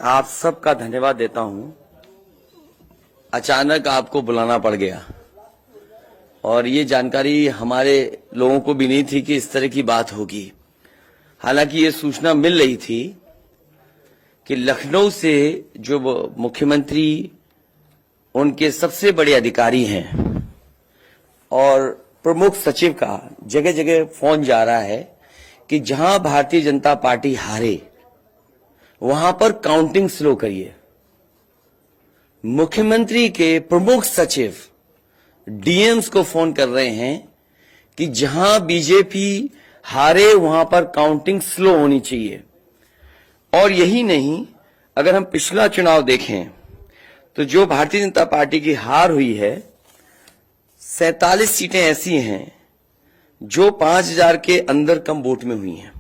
आप सबका धन्यवाद देता हूं। अचानक आपको बुलाना पड़ गया और ये जानकारी हमारे लोगों को भी नहीं थी कि इस तरह की बात होगी। हालांकि ये सूचना मिल रही थी कि लखनऊ से जो मुख्यमंत्री उनके सबसे बड़े अधिकारी हैं और प्रमुख सचिव का जगह जगह फोन जा रहा है कि जहां भारतीय जनता पार्टी हारे वहां पर काउंटिंग स्लो करिए। मुख्यमंत्री के प्रमुख सचिव डीएम्स को फोन कर रहे हैं कि जहां बीजेपी हारे वहां पर काउंटिंग स्लो होनी चाहिए। और यही नहीं, अगर हम पिछला चुनाव देखें तो जो भारतीय जनता पार्टी की हार हुई है 47 सीटें ऐसी हैं जो 5000 के अंदर कम वोट में हुई हैं।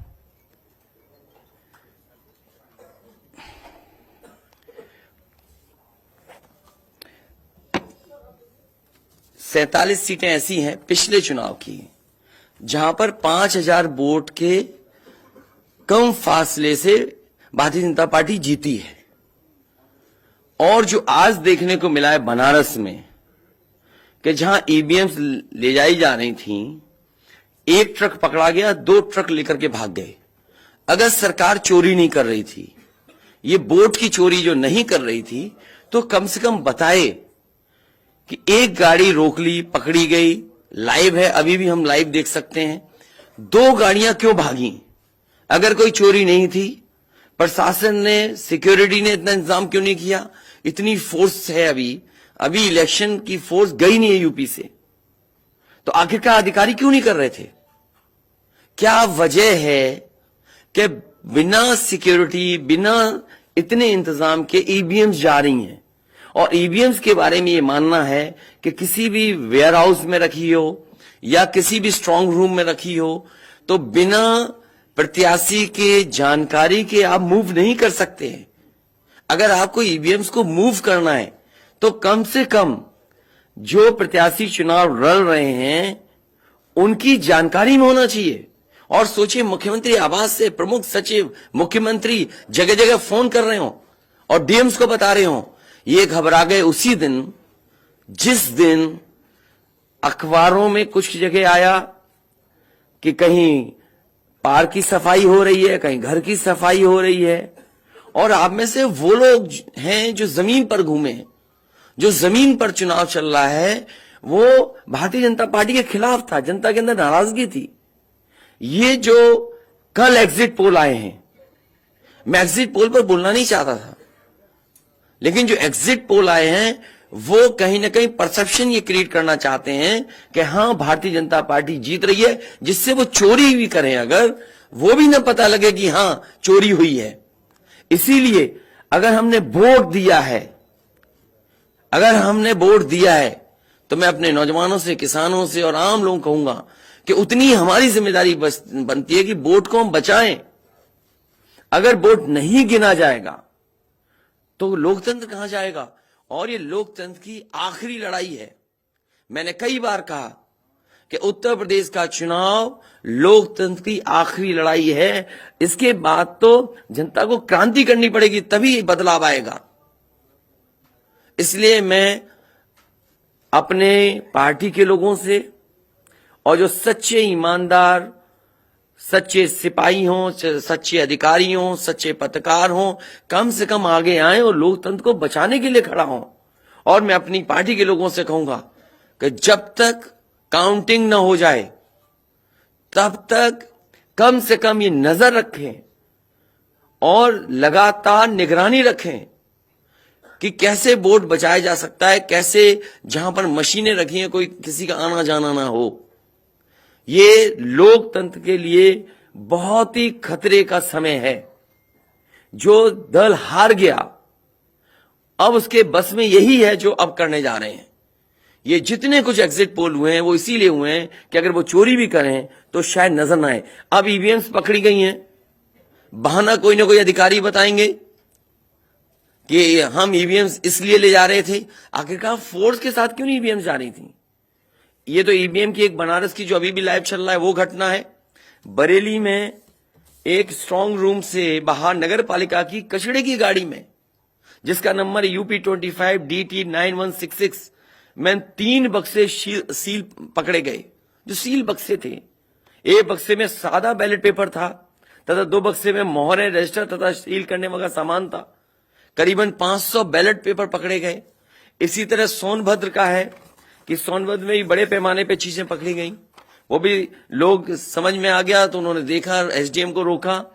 सैंतालीस सीटें ऐसी हैं पिछले चुनाव की जहां पर 5000 वोट के कम फासले से भारतीय जनता पार्टी जीती है। और जो आज देखने को मिला है बनारस में कि जहां ईवीएम्स ले जाई जा रही थी, एक ट्रक पकड़ा गया, 2 ट्रक लेकर के भाग गए। अगर सरकार चोरी नहीं कर रही थी, ये वोट की चोरी जो नहीं कर रही थी, तो कम से कम बताए कि एक गाड़ी रोक ली, पकड़ी गई, लाइव है, अभी भी हम लाइव देख सकते हैं। 2 गाड़ियां क्यों भागी? अगर कोई चोरी नहीं थी, प्रशासन ने, सिक्योरिटी ने इतना इंतजाम क्यों नहीं किया? इतनी फोर्स है, अभी इलेक्शन की फोर्स गई नहीं है यूपी से, तो आखिरकार अधिकारी क्यों नहीं कर रहे थे? क्या वजह है कि बिना सिक्योरिटी, बिना इतने इंतजाम के ईवीएम्स जा रही हैं? और ईवीएम्स के बारे में ये मानना है कि किसी भी वेयर हाउस में रखी हो या किसी भी स्ट्रांग रूम में रखी हो, तो बिना प्रत्याशी के जानकारी के आप मूव नहीं कर सकते हैं। अगर आपको ईवीएम्स को मूव करना है तो कम से कम जो प्रत्याशी चुनाव लड़ रहे हैं उनकी जानकारी में होना चाहिए। और सोचिए, मुख्यमंत्री आवास से प्रमुख सचिव, मुख्यमंत्री जगह जगह फोन कर रहे हो और डीएम्स को बता रहे हो। ये घबरा गए उसी दिन जिस दिन अखबारों में कुछ जगह आया कि कहीं पार्क की सफाई हो रही है, कहीं घर की सफाई हो रही है। और आप में से वो लोग हैं जो जमीन पर घूमे, जो जमीन पर चुनाव चल रहा है, वो भारतीय जनता पार्टी के खिलाफ था, जनता के अंदर नाराजगी थी। ये जो कल एग्जिट पोल आए हैं, मैं एग्जिट पोल पर बोलना नहीं चाहता था, लेकिन जो एग्जिट पोल आए हैं वो कहीं ना कहीं परसेप्शन ये क्रिएट करना चाहते हैं कि हां भारतीय जनता पार्टी जीत रही है, जिससे वो चोरी भी करें, अगर वो भी ना पता लगे कि हां चोरी हुई है। इसीलिए अगर हमने वोट दिया है, तो मैं अपने नौजवानों से, किसानों से और आम लोगों को कहूंगा कि उतनी हमारी जिम्मेदारी बनती है कि वोट को हम बचाएं। अगर वोट नहीं गिना जाएगा तो लोकतंत्र कहां जाएगा? और ये लोकतंत्र की आखिरी लड़ाई है। मैंने कई बार कहा कि उत्तर प्रदेश का चुनाव लोकतंत्र की आखिरी लड़ाई है। इसके बाद तो जनता को क्रांति करनी पड़ेगी, तभी बदलाव आएगा। इसलिए मैं अपने पार्टी के लोगों से और जो सच्चे ईमानदार, सच्चे सिपाही हों, सच्चे अधिकारी हों, सच्चे पत्रकार हों, कम से कम आगे आए और लोकतंत्र को बचाने के लिए खड़ा हों। और मैं अपनी पार्टी के लोगों से कहूंगा कि जब तक काउंटिंग न हो जाए तब तक कम से कम ये नजर रखें और लगातार निगरानी रखें कि कैसे वोट बचाया जा सकता है, कैसे जहां पर मशीनें रखी हैं कोई किसी का आना जाना ना हो। ये लोकतंत्र के लिए बहुत ही खतरे का समय है। जो दल हार गया, अब उसके बस में यही है जो अब करने जा रहे हैं। ये जितने कुछ एग्जिट पोल हुए हैं वो इसीलिए हुए हैं कि अगर वो चोरी भी करें तो शायद नजर ना आए। अब ईवीएम्स पकड़ी गई हैं, बहाना कोई ना कोई अधिकारी बताएंगे कि हम ईवीएम्स इसलिए ले जा रहे थे। आखिरकार फोर्स के साथ क्यों नहीं ईवीएम्स जा रही थी? ये तो ईवीएम की एक बनारस की जो अभी भी लाइव चल रहा है वो घटना है। बरेली में एक स्ट्रांग रूम से बाहर नगर पालिका की कचड़े की गाड़ी में जिसका नंबर UP25DT9166 में 3 बक्से सील पकड़े गए, जो सील बक्से थे। एक बक्से में सादा बैलेट पेपर था तथा 2 बक्से में मोहरें, रजिस्टर तथा सील करने वाला सामान था। करीबन 500 बैलेट पेपर पकड़े गए। इसी तरह सोनभद्र का है कि सोनभद्र में भी बड़े पैमाने पे चीजें पकड़ी गई। वो भी लोग समझ में आ गया तो उन्होंने देखा, एसडीएम को रोका।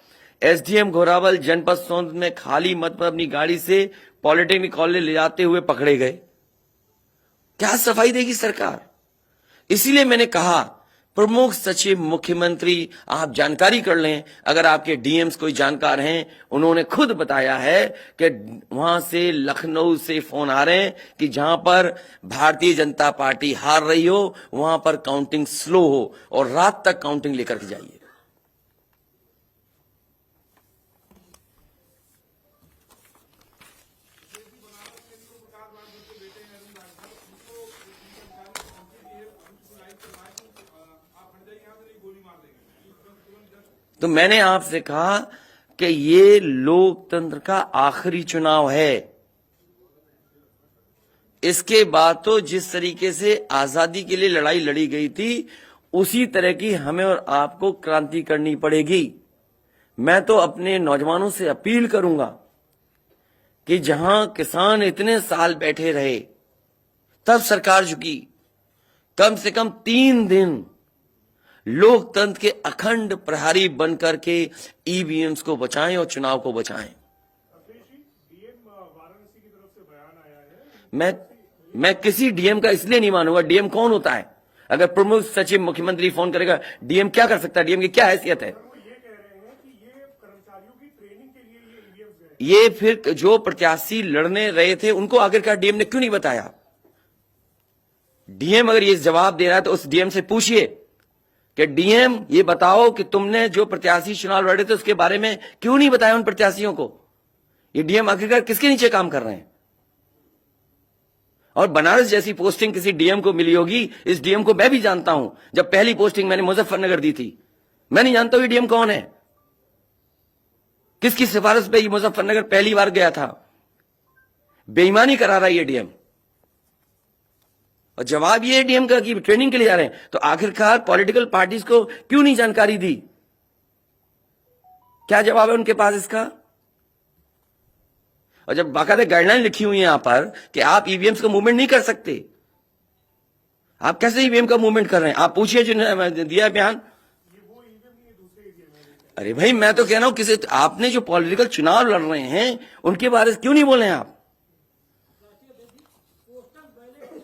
एसडीएम घोरावल जनपद सोनभद्र में खाली मत पर अपनी गाड़ी से पॉलिटेक्निक कॉलेज ले जाते हुए पकड़े गए। क्या सफाई देगी सरकार? इसीलिए मैंने कहा प्रमुख सचिव मुख्यमंत्री आप जानकारी कर लें। अगर आपके डीएम्स कोई जानकार हैं, उन्होंने खुद बताया है कि वहां से लखनऊ से फोन आ रहे हैं कि जहां पर भारतीय जनता पार्टी हार रही हो वहां पर काउंटिंग स्लो हो और रात तक काउंटिंग लेकर के जाइए। तो मैंने आपसे कहा कि ये लोकतंत्र का आखिरी चुनाव है। इसके बाद तो जिस तरीके से आजादी के लिए लड़ाई लड़ी गई थी, उसी तरह की हमें और आपको क्रांति करनी पड़ेगी। मैं तो अपने नौजवानों से अपील करूंगा कि जहां किसान इतने साल बैठे रहे, तब सरकार झुकी। कम से कम 3 दिन लोकतंत्र के अखंड प्रहरी बनकर के ईवीएम्स को बचाएं और चुनाव को बचाएं। मैं किसी डीएम का इसलिए नहीं मानूंगा। डीएम कौन होता है? अगर प्रमुख सचिव मुख्यमंत्री फोन करेगा, डीएम क्या कर सकता है? डीएम की क्या हैसियत है? ये फिर जो प्रत्याशी लड़ने रहे थे उनको आखिरकार डीएम ने क्यों नहीं बताया? डीएम अगर ये जवाब दे रहा है तो उस डीएम से पूछिए कि डीएम ये बताओ कि तुमने जो प्रत्याशी चुनाव लड़े थे उसके बारे में क्यों नहीं बताया उन प्रत्याशियों को? ये डीएम आखिरकार किसके नीचे काम कर रहे हैं? और बनारस जैसी पोस्टिंग किसी डीएम को मिली होगी, इस डीएम को मैं भी जानता हूं। जब पहली पोस्टिंग मैंने मुजफ्फरनगर दी थी, मैं नहीं जानता हूं ये डीएम कौन है, किसकी सिफारिश पे ये मुजफ्फरनगर पहली बार गया था। बेईमानी करा रहा है ये डीएम। और जवाब ये डीएम का कि ट्रेनिंग के लिए जा रहे हैं। तो आखिरकार पॉलिटिकल पार्टीज को क्यों नहीं जानकारी दी? क्या जवाब है उनके पास इसका? और जब बाकायदा गाइडलाइन लिखी हुई है यहां पर कि आप ईवीएम्स का मूवमेंट नहीं कर सकते, आप कैसे ईवीएम का मूवमेंट कर रहे हैं? आप पूछिए जिन्होंने दिया बयान। अरे भाई, मैं तो कह रहा हूं किसी आपने जो पॉलिटिकल चुनाव लड़ रहे हैं उनके बारे में क्यों नहीं बोल रहे हैं आप?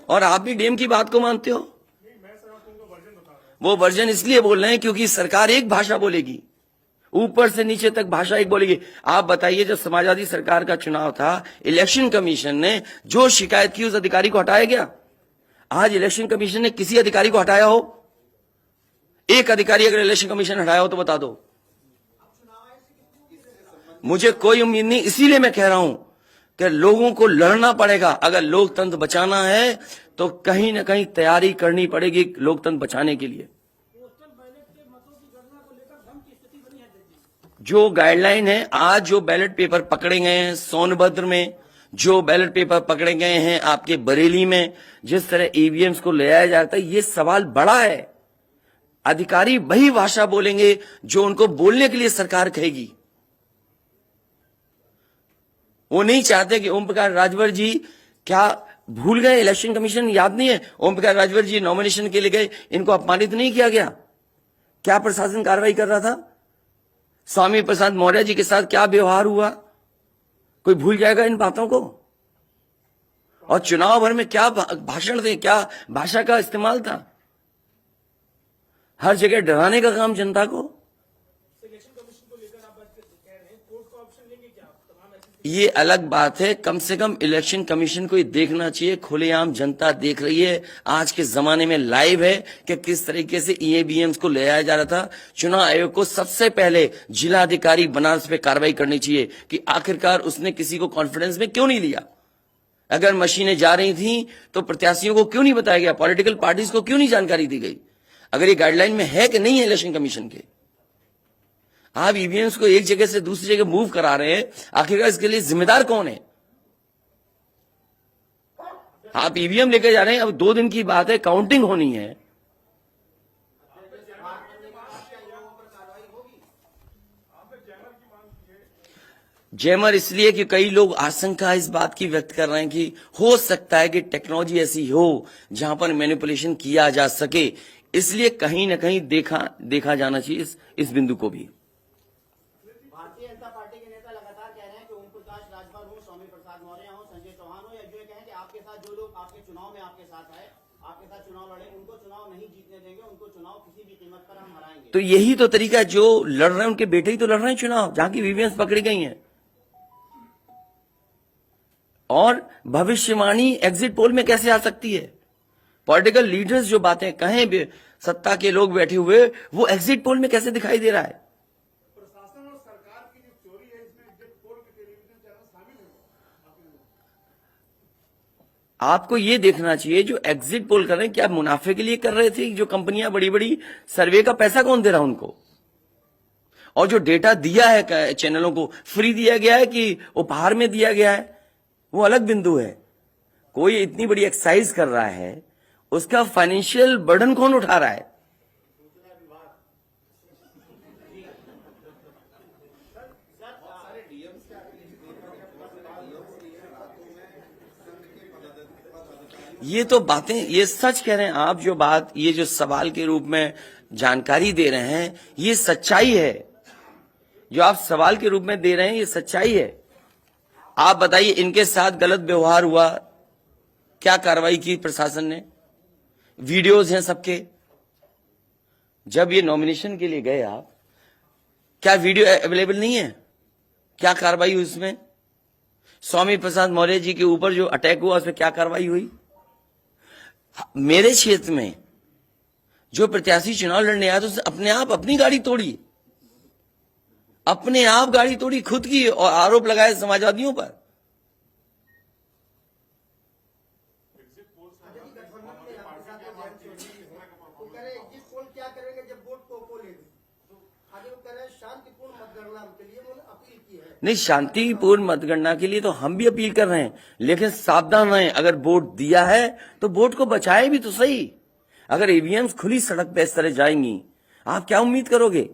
और आप भी डीएम की बात को मानते हो? वो वर्जन इसलिए बोल रहे हैं क्योंकि सरकार एक भाषा बोलेगी, ऊपर से नीचे तक भाषा एक बोलेगी। आप बताइए, जब समाजवादी सरकार का चुनाव था, इलेक्शन कमीशन ने जो शिकायत की उस अधिकारी को हटाया गया? आज इलेक्शन कमीशन ने किसी अधिकारी को हटाया हो? एक अधिकारी अगर इलेक्शन कमीशन हटाया हो तो बता दो। मुझे कोई उम्मीद नहीं। इसीलिए मैं कह रहा हूं कि लोगों को लड़ना पड़ेगा। अगर लोकतंत्र बचाना है तो कहीं ना कहीं तैयारी करनी पड़ेगी लोकतंत्र बचाने के लिए। जो गाइडलाइन है, आज जो बैलेट पेपर पकड़े गए हैं सोनभद्र में, जो बैलेट पेपर पकड़े गए हैं आपके बरेली में, जिस तरह ईवीएम्स को ले आया जाता है, ये सवाल बड़ा है। अधिकारी वही भाषा बोलेंगे जो उनको बोलने के लिए सरकार कहेगी। वो नहीं चाहते कि ओम प्रकाश राजभर जी, क्या भूल गए? इलेक्शन कमीशन याद नहीं है? ओम प्रकाश राजभर जी नॉमिनेशन के लिए गए, इनको अपमानित नहीं किया गया? क्या प्रशासन कार्रवाई कर रहा था? स्वामी प्रसाद मौर्य जी के साथ क्या व्यवहार हुआ? कोई भूल जाएगा इन बातों को? और चुनाव भर में क्या भाषण थे, क्या भाषा का इस्तेमाल था? हर जगह डराने का काम जनता को। ये अलग बात है। कम से कम इलेक्शन कमीशन को ये देखना चाहिए, खुलेआम जनता देख रही है, आज के जमाने में लाइव है कि किस तरीके से ईवीएम्स को ले आया जा रहा था। चुनाव आयोग को सबसे पहले जिलाधिकारी बनारस पे कार्रवाई करनी चाहिए कि आखिरकार उसने किसी को कॉन्फिडेंस में क्यों नहीं लिया। अगर मशीनें जा रही थी तो प्रत्याशियों को क्यों नहीं बताया गया? पॉलिटिकल पार्टीज को क्यों नहीं जानकारी दी गई? अगर ये गाइडलाइन में है कि नहीं है इलेक्शन कमीशन के, आप ईवीएम्स को एक जगह से दूसरी जगह मूव करा रहे हैं, आखिरकार इसके लिए जिम्मेदार कौन है? आप ईवीएम लेके जा रहे हैं, अब 2 दिन की बात है, काउंटिंग होनी है। जैमर इसलिए कि कई लोग आशंका इस बात की व्यक्त कर रहे हैं कि हो सकता है कि टेक्नोलॉजी ऐसी हो जहां पर मैनिपुलेशन किया जा सके, इसलिए कहीं ना कहीं देखा जाना चाहिए इस बिंदु को भी। भारतीय जनता पार्टी के नेता लगातार कह रहे हैं कि ओम प्रकाश राजभर हो, स्वामी प्रसाद मौर्य हो, संजय चौहान हो, या जो ये कहें कि आपके साथ जो लोग आपके चुनाव में आपके साथ आए, आपके साथ चुनाव लड़े, उनको चुनाव नहीं जीतने देंगे, उनको चुनाव किसी भी कीमत पर हम हराएंगे। तो यही तो तरीका, जो लड़ रहे हैं उनके बेटे ही तो लड़ रहे हैं चुनाव, जहां की ईवीएम पकड़ी गई हैं। और भविष्यवाणी एग्जिट पोल में कैसे आ सकती है? पॉलिटिकल लीडर्स जो बातें कहें, सत्ता के लोग बैठे हुए, वो एग्जिट पोल में कैसे दिखाई दे रहा है? प्रशासन और सरकार की जो चोरी है, इसमें एग्जिट पोल के टेलीविजन चैनल शामिल है। आपको ये देखना चाहिए, जो एग्जिट पोल कर रहे हैं क्या मुनाफे के लिए कर रहे थे? जो कंपनियां बड़ी बड़ी, सर्वे का पैसा कौन दे रहा है उनको? और जो डेटा दिया है चैनलों को, फ्री दिया गया है कि उपहार में दिया गया है, वो अलग बिंदु है। कोई इतनी बड़ी एक्सरसाइज कर रहा है, उसका फाइनेंशियल बर्डन कौन उठा रहा है? ये तो बातें, ये सच कह रहे हैं आप। जो बात, ये जो सवाल के रूप में जानकारी दे रहे हैं, ये सच्चाई है। जो आप सवाल के रूप में दे रहे हैं, ये सच्चाई है। आप बताइए, इनके साथ गलत व्यवहार हुआ, क्या कार्रवाई की प्रशासन ने? वीडियोज हैं सबके। जब ये नॉमिनेशन के लिए गए आप, क्या वीडियो अवेलेबल नहीं है? क्या कार्रवाई हुई उसमें? स्वामी प्रसाद मौर्य जी के ऊपर जो अटैक हुआ, उसमें क्या कार्रवाई हुई? मेरे क्षेत्र में जो प्रत्याशी चुनाव लड़ने आया, तो उसने अपने आप अपनी गाड़ी तोड़ी, अपने आप गाड़ी तोड़ी खुद की, और आरोप लगाए समाजवादियों पर। क्या करेंगे जब वोट को लेंगे? आगे वो कह रहे हैं शांतिपूर्ण मतगणना के लिए उन्होंने अपील की है। नहीं, शांतिपूर्ण मतगणना के लिए तो हम भी अपील कर रहे हैं, लेकिन सावधान रहें। अगर वोट दिया है तो वोट को बचाए भी तो सही। अगर ईवीएम्स खुली सड़क पे इस तरह जाएंगी, आप क्या उम्मीद करोगे?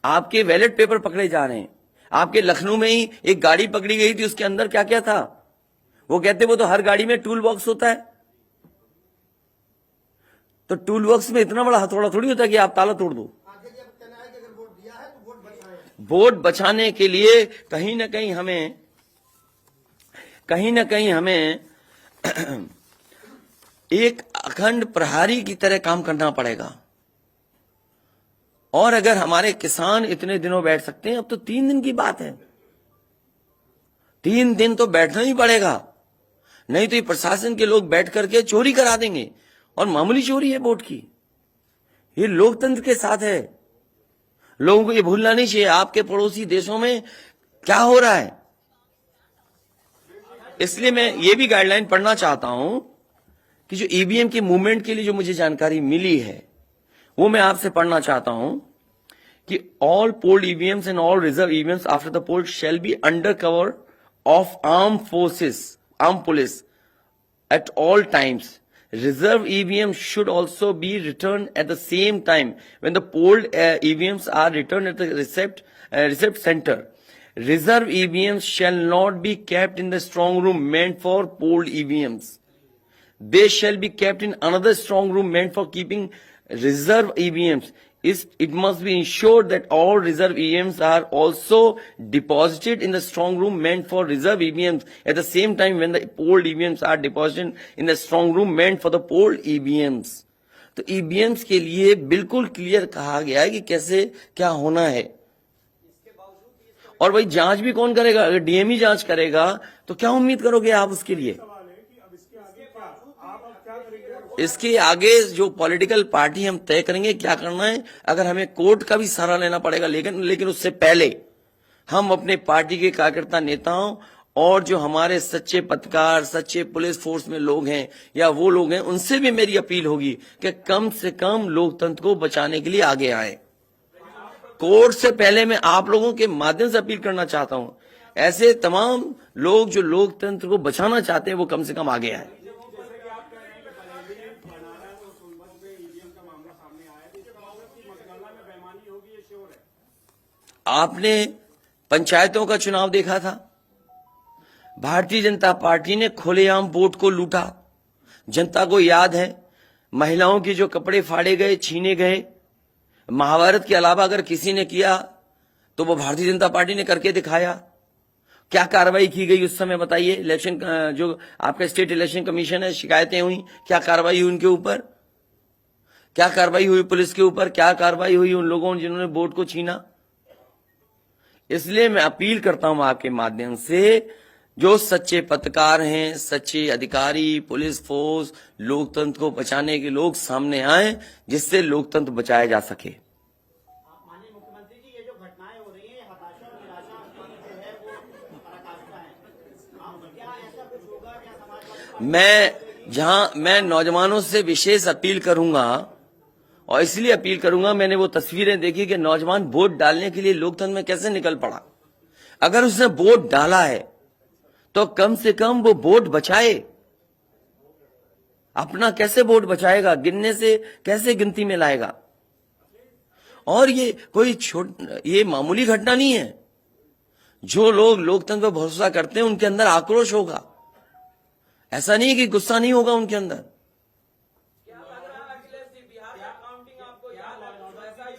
आपके बैलेट पेपर पकड़े जा रहे हैं। आपके लखनऊ में ही एक गाड़ी पकड़ी गई थी, उसके अंदर क्या क्या था? वो कहते वो तो हर गाड़ी में टूल बॉक्स होता है। तो टूल बॉक्स में इतना बड़ा हथौड़ा थोड़ी होता है कि आप ताला तोड़ दो। वोट बचाने के लिए कहीं ना कहीं हमें एक अखंड प्रहरी की तरह काम करना पड़ेगा। और अगर हमारे किसान इतने दिनों बैठ सकते हैं, अब तो 3 दिन की बात है, 3 दिन तो बैठना ही पड़ेगा, नहीं तो ये प्रशासन के लोग बैठ करके चोरी करा देंगे। और मामूली चोरी है वोट की, ये लोकतंत्र के साथ है। लोगों को ये भूलना नहीं चाहिए आपके पड़ोसी देशों में क्या हो रहा है। इसलिए मैं ये भी गाइडलाइन पढ़ना चाहता हूं कि जो ईवीएम की मूवमेंट के लिए जो मुझे जानकारी मिली है, वो मैं आपसे पढ़ना चाहता हूं कि all polled EVMs and all reserve EVMs after the poll shall be under cover of arm police at all times. Reserve EVMs should also be returned at the same time when the polled EVMs are returned at the receipt center. Reserve EVMs shall not be kept in the strong room meant for polled EVMs. They shall be kept in another strong room meant for keeping reserve EVMs. It must be ensured that all reserve EVMs are also deposited in the strong room meant for reserve EVMs at the same time when the polled EVMs are deposited in the strong room meant for the polled EVMs. तो EVMs के लिए बिल्कुल clear कहा गया है कि कैसे क्या होना है। और भाई जांच भी कौन करेगा? अगर डीएम ही जांच करेगा तो क्या उम्मीद करोगे आप उसके लिए? इसके आगे जो पॉलिटिकल पार्टी हम तय करेंगे क्या करना है। अगर हमें कोर्ट का भी सहारा लेना पड़ेगा, लेकिन उससे पहले हम अपने पार्टी के कार्यकर्ता नेताओं और जो हमारे सच्चे पत्रकार, सच्चे पुलिस फोर्स में लोग हैं या वो लोग हैं, उनसे भी मेरी अपील होगी कि कम से कम लोकतंत्र को बचाने के लिए आगे आए। कोर्ट से पहले मैं आप लोगों के माध्यम से अपील करना चाहता हूं, ऐसे तमाम लोग जो लोकतंत्र को बचाना चाहते हैं वो कम से कम आगे आए। आपने पंचायतों का चुनाव देखा था, भारतीय जनता पार्टी ने खुलेआम वोट को लूटा। जनता को याद है महिलाओं के जो कपड़े फाड़े गए, छीने गए, महाभारत के अलावा अगर किसी ने किया तो वो भारतीय जनता पार्टी ने करके दिखाया। क्या कार्रवाई की गई उस समय बताइए? इलेक्शन जो आपका स्टेट इलेक्शन कमीशन है, शिकायतें हुई, क्या कार्रवाई हुई उनके ऊपर? क्या कार्रवाई हुई पुलिस के ऊपर? क्या कार्रवाई हुई उन लोगों जिन्होंने वोट को छीना? इसलिए मैं अपील करता हूं आपके माध्यम से, जो सच्चे पत्रकार हैं, सच्चे अधिकारी, पुलिस फोर्स, लोकतंत्र को बचाने के लोग सामने आए, जिससे लोकतंत्र बचाया जा सके। माननीय मुख्यमंत्री जी, ये जो घटनाएं हो रही हैं, हताशा और निराशा की जो है वो पराकाष्ठा है। क्या ऐसा कुछ होगा? क्या समाजवादी मैं नौजवानों से विशेष अपील करूंगा, और इसलिए अपील करूंगा, मैंने वो तस्वीरें देखी कि नौजवान वोट डालने के लिए लोकतंत्र में कैसे निकल पड़ा। अगर उसने वोट डाला है तो कम से कम वो वोट बचाए। अपना कैसे वोट बचाएगा? गिनने से कैसे गिनती में लाएगा? और ये कोई ये मामूली घटना नहीं है। जो लोग लोकतंत्र पर भरोसा करते हैं उनके अंदर आक्रोश होगा, ऐसा नहीं कि गुस्सा नहीं होगा उनके अंदर।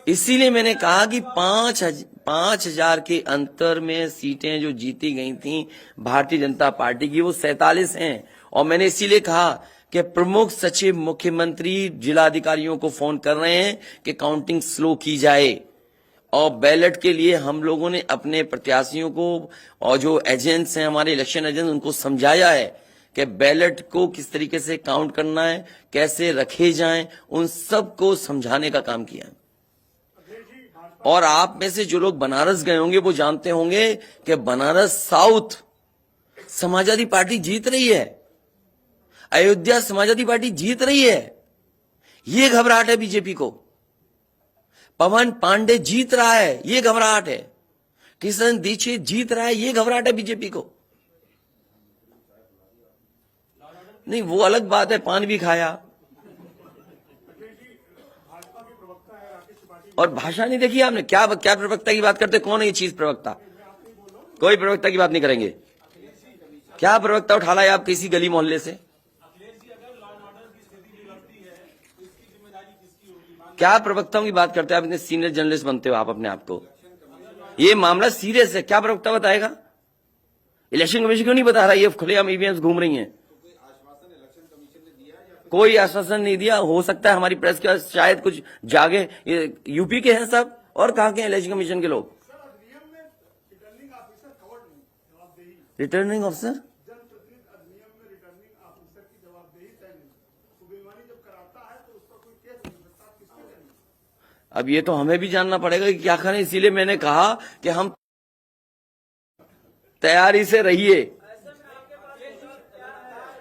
इसीलिए मैंने कहा कि 5,000 के अंतर में सीटें जो जीती गई थी भारतीय जनता पार्टी की, वो 47 हैं। और मैंने इसीलिए कहा कि प्रमुख सचिव मुख्यमंत्री जिलाधिकारियों को फोन कर रहे हैं कि काउंटिंग स्लो की जाए। और बैलेट के लिए हम लोगों ने अपने प्रत्याशियों को और जो एजेंट्स हैं, हमारे इलेक्शन एजेंट, उनको समझाया है कि बैलेट को किस तरीके से काउंट करना है, कैसे रखे जाएं, उन सब को समझाने का काम किया है। और आप में से जो लोग बनारस गए होंगे वो जानते होंगे कि बनारस साउथ समाजवादी पार्टी जीत रही है, अयोध्या समाजवादी पार्टी जीत रही है। ये घबराहट है बीजेपी को। पवन पांडे जीत रहा है, ये घबराहट है। किशन दीक्षित जीत रहा है, ये घबराहट है बीजेपी को। नहीं, वो अलग बात है, पान भी खाया। और भाषा नहीं देखी आपने? क्या प्रवक्ता की बात करते? कौन है ये चीज प्रवक्ता? कोई प्रवक्ता की बात नहीं करेंगे। क्या प्रवक्ता उठा लाए आप किसी गली मोहल्ले से? क्या प्रवक्ताओं की बात करते हैं आप? इतने सीनियर जर्नलिस्ट बनते हो आप अपने आप को। ये मामला सीरियस है, क्या प्रवक्ता बताएगा? इलेक्शन कमीशन क्यों नहीं बता रहा? ये खुलेआम ईवीएम्स घूम रही हैं। कोई आश्वासन नहीं दिया। हो सकता है हमारी प्रेस के शायद कुछ जागे। ये यूपी के हैं सब, और कहां के इलेक्शन कमीशन के लोग? रिटर्निंग ऑफिसर अब ये तो हमें भी जानना पड़ेगा कि क्या करें। इसीलिए मैंने कहा कि हम तैयारी से रहिए।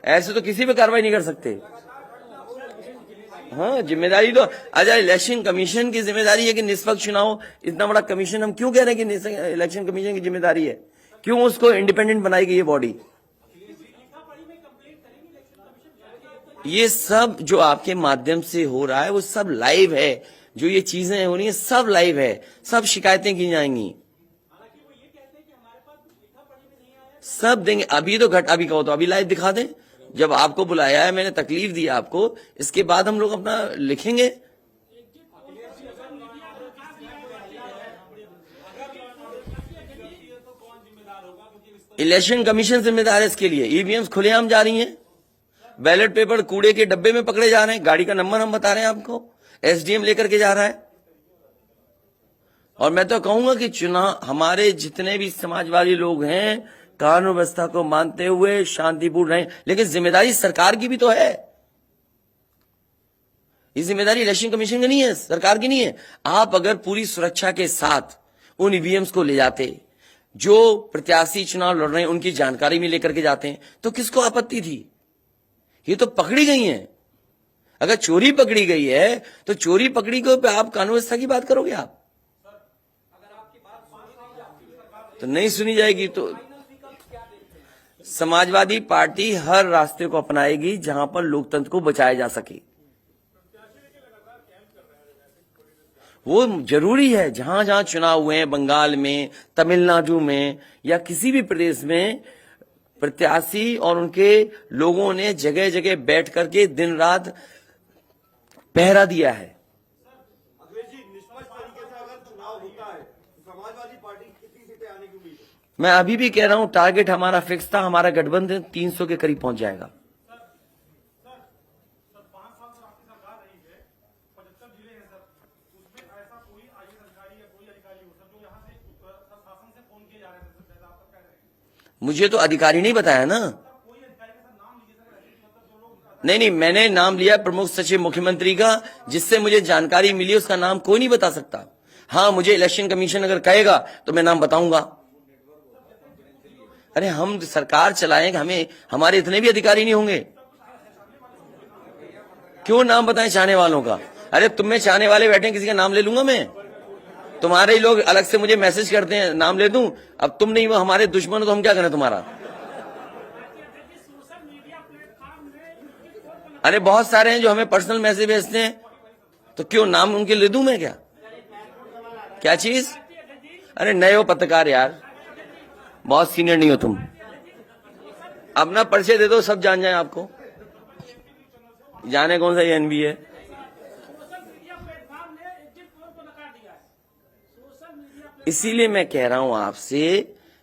ऐसे तो किसी पे कार्रवाई नहीं कर सकते। हाँ, जिम्मेदारी तो अच्छा इलेक्शन कमीशन की जिम्मेदारी है कि निष्पक्ष चुनाव। इतना बड़ा कमीशन, हम क्यों कह रहे हैं कि इलेक्शन कमीशन की जिम्मेदारी है? क्यों उसको इंडिपेंडेंट बनाई गई ये बॉडी? ये सब जो आपके माध्यम से हो रहा है वो सब लाइव है। जो ये चीजें हो रही है सब लाइव है, सब शिकायतें की जाएंगी, सब देंगे। अभी तो अभी कहो तो अभी लाइव दिखा दें। जब आपको बुलाया है, मैंने तकलीफ दी आपको, इसके बाद हम लोग अपना लिखेंगे। इलेक्शन कमीशन जिम्मेदार है इसके लिए। ईवीएम्स खुलेआम जा रही हैं, बैलेट पेपर कूड़े के डब्बे में पकड़े जा रहे हैं, गाड़ी का नंबर हम बता रहे हैं आपको, एसडीएम लेकर के जा रहा है। और मैं तो कहूंगा कि चुनाव हमारे जितने भी समाजवादी लोग हैं कानून व्यवस्था को मानते हुए शांतिपूर्ण रहें, लेकिन जिम्मेदारी सरकार की भी तो है। ये जिम्मेदारी इलेक्शन कमीशन की नहीं है, सरकार की नहीं है। आप अगर पूरी सुरक्षा के साथ उन ईवीएम्स को ले जाते, जो प्रत्याशी चुनाव लड़ रहे हैं उनकी जानकारी में लेकर के जाते हैं, तो किसको आपत्ति थी? ये तो पकड़ी गई हैं। अगर चोरी पकड़ी गई है तो चोरी पकड़ी को आप कानून व्यवस्था की बात करोगे? आप तो नहीं सुनी जाएगी। तो समाजवादी पार्टी हर रास्ते को अपनाएगी जहां पर लोकतंत्र को बचाया जा सके। वो जरूरी है। जहां जहां चुनाव हुए हैं, बंगाल में, तमिलनाडु में या किसी भी प्रदेश में, प्रत्याशी और उनके लोगों ने जगह जगह बैठ करके दिन रात पहरा दिया है। अखिलेश जी, निष्पक्ष तरीके से अगर चुनाव होता है तो समाजवादी पार्टी कितनी सीटें आने की उम्मीद है? मैं अभी भी कह रहा हूं, टारगेट हमारा फिक्स था, हमारा गठबंधन 300 के करीब पहुंच जाएगा। 5 साल से आपकी सरकार रही है, 75 जिले हैं सर, उसमें ऐसा कोई आईएएस अधिकारी या कोई अधिकारी हो सर जो यहाँ से शासन से फोन किए जा रहे थे सर, जैसा आप सब कह रहे हैं? मुझे तो अधिकारी नहीं बताया ना। कोई अधिकारी का सर नाम लीजिए सर, ऐसे मतलब जो लोग नहीं, मैंने नाम लिया प्रमुख सचिव मुख्यमंत्री का, जिससे मुझे जानकारी मिली। उसका नाम कोई नहीं बता सकता। हाँ, मुझे इलेक्शन कमीशन अगर कहेगा तो मैं नाम बताऊंगा। अरे हम सरकार चलाएंगे, हमें हमारे इतने भी अधिकारी नहीं होंगे। क्यों नाम बताएं चाहने वालों का? अरे तुम में चाहने वाले बैठे हैं, किसी का नाम ले लूंगा मैं? तुम्हारे ही लोग अलग से मुझे मैसेज करते हैं, नाम ले दूं? अब तुम नहीं, वो हमारे दुश्मन हो तो हम क्या करें तुम्हारा? अरे बहुत सारे हैं जो हमें पर्सनल मैसेज भेजते हैं, तो क्यों नाम उनके ले दूं मैं? क्या चीज? अरे नए हो पत्रकार यार, बहुत सीनियर नहीं हो तुम। अपना परिचय दे दो, सब जान जाए आपको। जाने कौन सा एनबी है। इसीलिए मैं कह रहा हूं आपसे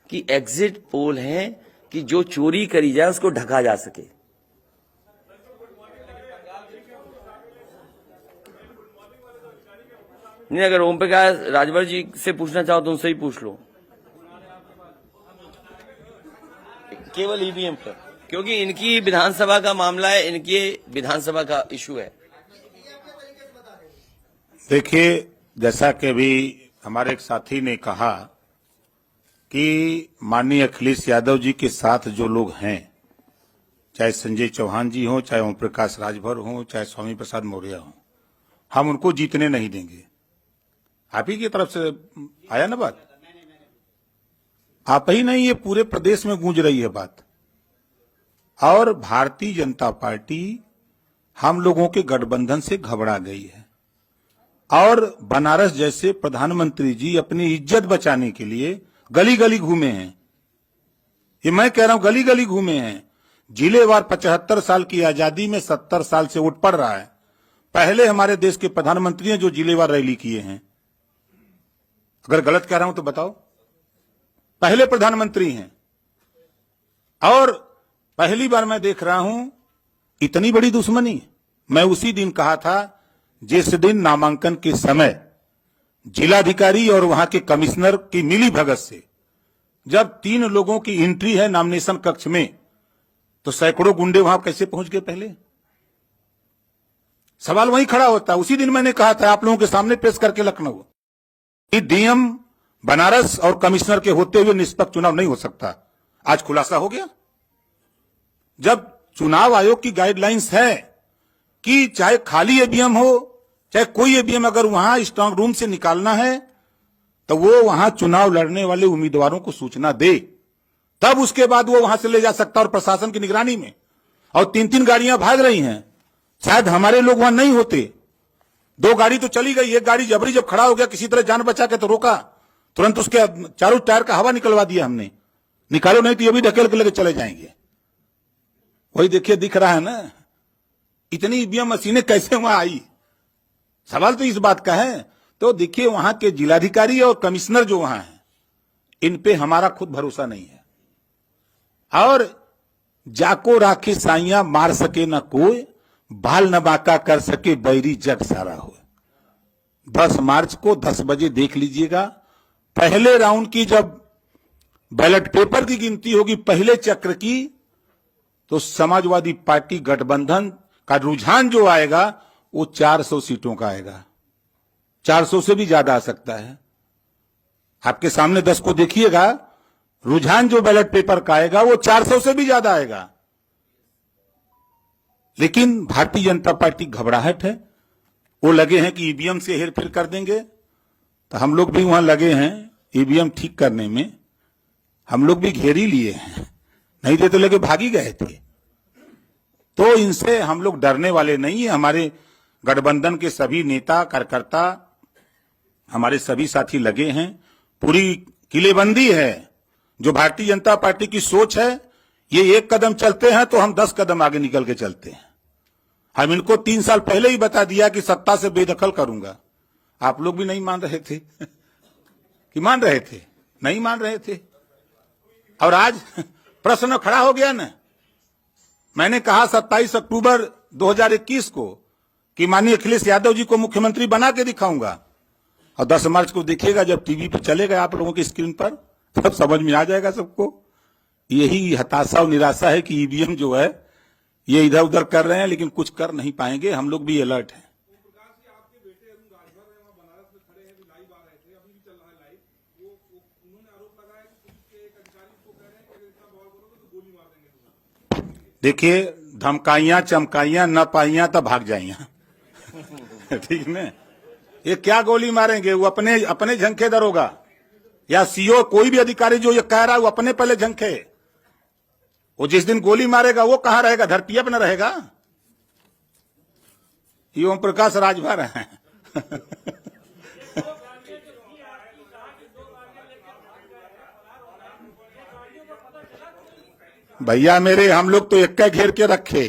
कि एग्जिट पोल है कि जो चोरी करी जाए उसको ढका जा सके। नहीं, अगर ओम प्रकाश राजभर जी से पूछना चाहो तो उनसे ही पूछ लो, केवल ईवीएम पर, क्योंकि इनकी विधानसभा का मामला है, इनकी विधानसभा का इशू है। देखिए, जैसा कि अभी हमारे एक साथी ने कहा कि माननीय अखिलेश यादव जी के साथ जो लोग हैं, चाहे संजय चौहान जी हों, चाहे ओम प्रकाश राजभर हों, चाहे स्वामी प्रसाद मौर्य हों, हम उनको जीतने नहीं देंगे। आप ही की तरफ से आया ना बात? आप ही नहीं, ये पूरे प्रदेश में गूंज रही है बात। और भारतीय जनता पार्टी हम लोगों के गठबंधन से घबरा गई है और बनारस जैसे प्रधानमंत्री जी अपनी इज्जत बचाने के लिए गली गली घूमे हैं। ये मैं कह रहा हूं, गली गली घूमे हैं। जिलेवार 75 साल की आजादी में 70 साल से वोट पड़ रहा है। पहले हमारे देश के प्रधानमंत्री हैं जो जिलेवार रैली किए हैं। अगर गलत कह रहा हूं तो बताओ। पहले प्रधानमंत्री हैं और पहली बार मैं देख रहा हूं इतनी बड़ी दुश्मनी। मैं उसी दिन कहा था जिस दिन नामांकन के समय जिलाधिकारी और वहां के कमिश्नर की मिली भगत से जब 3 लोगों की एंट्री है नॉमिनेशन कक्ष में, तो सैकड़ों गुंडे वहां कैसे पहुंच गए? पहले सवाल वहीं खड़ा होता है। उसी दिन मैंने कहा था आप लोगों के सामने पेश करके लखनऊ कि डीएम बनारस और कमिश्नर के होते हुए निष्पक्ष चुनाव नहीं हो सकता। आज खुलासा हो गया। जब चुनाव आयोग की गाइडलाइंस है कि चाहे खाली ईवीएम हो चाहे कोई ईवीएम, अगर वहां स्ट्रांग रूम से निकालना है तो वो वहां चुनाव लड़ने वाले उम्मीदवारों को सूचना दे, तब उसके बाद वो वहां से ले जा सकता और प्रशासन की निगरानी में। और 3-3 गाड़ियां भाग रही हैं। शायद हमारे लोग वहां नहीं होते। 2 गाड़ी तो चली गई, एक गाड़ी जबरी जब खड़ा हो गया किसी तरह जान बचा के तो रोका, तुरंत उसके चारों टायर का हवा निकलवा दिया हमने। निकालो नहीं तो ये भी ढकेल के लेके चले जाएंगे। वही देखिए, दिख रहा है ना इतनी ईवीएम मशीनें कैसे वहां आई। सवाल तो इस बात का है। तो देखिए, वहां के जिलाधिकारी और कमिश्नर जो वहां हैं, इन पे हमारा खुद भरोसा नहीं है। और जाको राखे साइया मार सके न कोई, बाल न बांका कर सके बैरी जग सारा हो। 10 मार्च को 10 बजे देख लीजिएगा। पहले राउंड की जब बैलेट पेपर की गिनती होगी पहले चक्र की, तो समाजवादी पार्टी गठबंधन का रुझान जो आएगा वो 400 सीटों का आएगा। 400 से भी ज्यादा आ सकता है। आपके सामने 10 को देखिएगा, रुझान जो बैलेट पेपर का आएगा वो 400 से भी ज्यादा आएगा। लेकिन भारतीय जनता पार्टी घबराहट है। वो लगे हैं कि ईवीएम से हेरफेर कर देंगे। तो हम लोग भी वहां लगे हैं ईवीएम ठीक करने में। हम लोग भी घेर ही लिए हैं, नहीं देते लेके भागी गए थे। तो इनसे हम लोग डरने वाले नहीं है। हमारे गठबंधन के सभी नेता कार्यकर्ता हमारे सभी साथी लगे हैं, पूरी किलेबंदी है। जो भारतीय जनता पार्टी की सोच है, ये एक कदम चलते हैं तो हम 10 कदम आगे निकल के चलते हैं। हम इनको 3 साल पहले ही बता दिया कि सत्ता से बेदखल करूंगा। आप लोग भी नहीं मान रहे थे कि मान रहे थे? नहीं मान रहे थे। और आज प्रश्न खड़ा हो गया ना। मैंने कहा 27 अक्टूबर 2021 को कि माननीय अखिलेश यादव जी को मुख्यमंत्री बना के दिखाऊंगा, और 10 मार्च को देखिएगा जब टीवी पर चलेगा आप लोगों की स्क्रीन पर, तब समझ में आ जाएगा सबको। यही हताशा और निराशा है कि ईवीएम जो है ये इधर उधर कर रहे हैं, लेकिन कुछ कर नहीं पाएंगे। हम लोग भी अलर्ट हैं। देखिए, धमकाइयां चमकाइयां न पाइयां तो भाग जाइयां ठीक है। ये क्या गोली मारेंगे? वो अपने झंखे दरोगा या सीओ, कोई भी अधिकारी जो ये कह रहा है वो अपने पहले झंखे। वो जिस दिन गोली मारेगा वो कहां रहेगा? धरती पर न रहेगा। ये ओम प्रकाश राजभर है भैया मेरे, हम लोग तो एक घेर के रखे,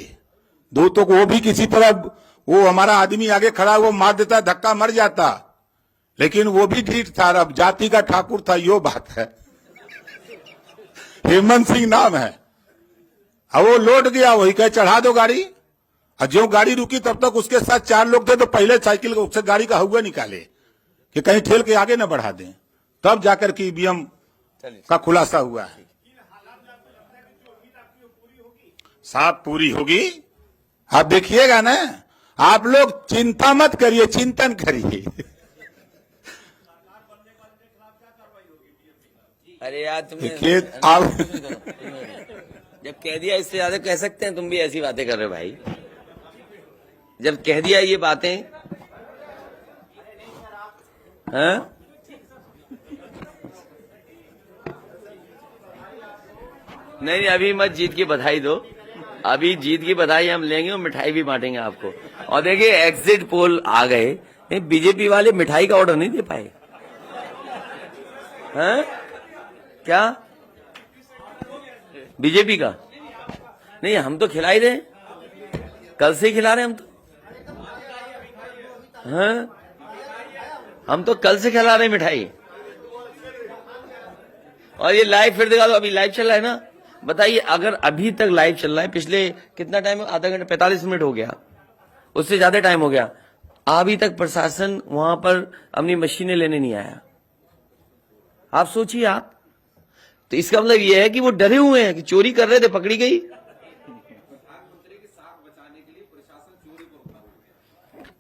दो तो वो भी किसी तरह, वो हमारा आदमी आगे खड़ा वो मार देता, धक्का मर जाता, लेकिन वो भी ढीठ था। अब जाति का ठाकुर था, यो बात है। हेमंत सिंह नाम है। अब वो लौट गया, वही कहे चढ़ा दो गाड़ी। और जो गाड़ी रुकी तब तक उसके साथ 4 लोग थे, तो पहले साइकिल से गाड़ी का हुआ निकाले कि कहीं ठेल के आगे न बढ़ा दें, तब जाकर के ईवीएम का खुलासा हुआ है। साफ पूरी होगी, आप देखिएगा ना। आप लोग चिंता मत करिए, चिंतन करिए। अरे यार तुमने आप जब कह दिया, इससे ज्यादा कह सकते हैं? तुम भी ऐसी बातें कर रहे हो भाई। जब कह दिया ये बातें, हाँ? नहीं, अभी मत जीत की बधाई दो। अभी जीत की बधाई हम लेंगे और मिठाई भी बांटेंगे आपको। और देखिए, एग्जिट पोल आ गए, बीजेपी वाले मिठाई का ऑर्डर नहीं दे पाए। हैं? क्या बीजेपी का? नहीं, हम तो खिला ही रहे, कल से ही खिला रहे हम तो। हैं? हम तो कल से खिला रहे मिठाई। और ये लाइव फिर दिखा दो। अभी लाइव चल रहा है ना। बताइए, अगर अभी तक लाइव चल रहा है, पिछले कितना टाइम? आधा घंटा, 45 मिनट हो गया, उससे ज्यादा टाइम हो गया, अभी तक प्रशासन वहां पर अपनी मशीनें लेने नहीं आया। आप सोचिए आप। तो इसका मतलब यह है कि वो डरे हुए हैं कि चोरी कर रहे थे, पकड़ी गई।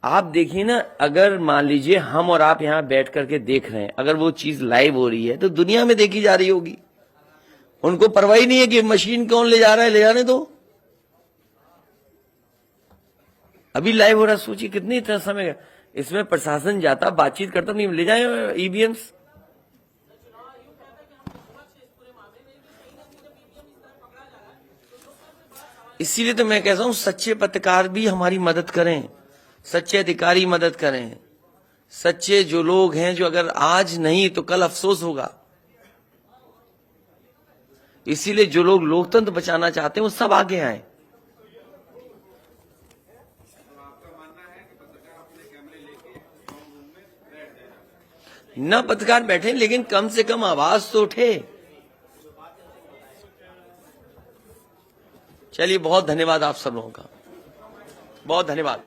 आप देखिए ना, अगर मान लीजिए हम और आप यहां बैठ करके देख रहे हैं, अगर वो चीज लाइव हो रही है तो दुनिया में देखी जा रही होगी। उनको परवाही नहीं है कि मशीन कौन ले जा रहा है, ले जाने दो। अभी लाइव हो रहा, सोचिए कितनी इतना समय इसमें प्रशासन जाता, बातचीत करता, नहीं ले जाए ईवीएम्स। इसीलिए तो मैं कहता हूं, सच्चे पत्रकार भी हमारी मदद करें, सच्चे अधिकारी मदद करें, सच्चे जो लोग हैं, जो अगर आज नहीं तो कल अफसोस होगा। इसीलिए जो लोग लोकतंत्र बचाना चाहते हैं वो सब आगे आए। न पत्रकार बैठे, लेकिन कम से कम आवाज तो उठे। चलिए, बहुत धन्यवाद आप सब लोगों का, बहुत धन्यवाद।